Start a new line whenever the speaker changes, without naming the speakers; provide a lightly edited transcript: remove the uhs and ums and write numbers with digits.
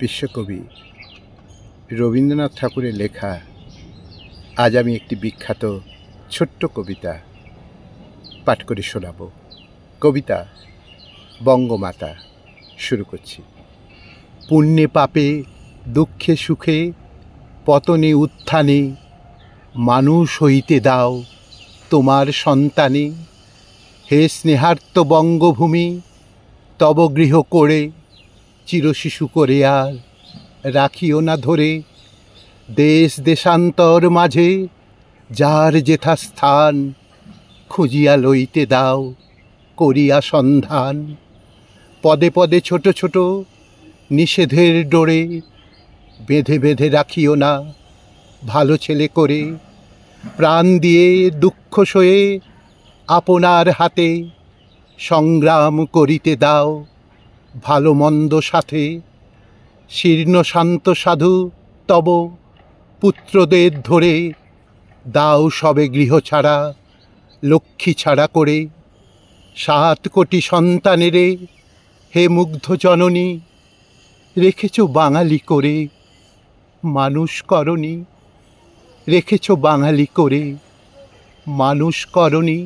বিশ্বকবি রবীন্দ্রনাথ ঠাকুরের লেখা আজ আমি একটি বিখ্যাত ছোট্ট কবিতা পাঠ করে শোনাব। কবিতা বঙ্গমাতা। শুরু করছি। পুণ্যে পাপে দুঃখে সুখে পতনে উত্থানে মানুষ হইতে দাও তোমার সন্তানে। হে স্নেহার্ত বঙ্গভূমি, তব গৃহ করে চিরশিশু করে আর রাখিও না ধরে। দেশ দেশান্তর মাঝে যার যেথা স্থান খুঁজিয়া লইতে দাও করিয়া সন্ধান। পদে পদে ছোট ছোট নিষেধের ডোরে বেঁধে বেঁধে রাখিও না ভালো ছেলে করে। প্রাণ দিয়ে দুঃখ সয়ে আপনার হাতে সংগ্রাম করিতে দাও ভালো মন্দ সাথে। শীর্ণ শান্ত সাধু তব পুত্রদের ধরে দাও সবে গৃহ ছাড়া লক্ষ্মী ছাড়া করে। 7 কোটি সন্তানেরে হে মুগ্ধ জননী, রেখেছ বাঙালি করে মানুষ করনি। রেখেছ বাঙালি করে মানুষ করনি।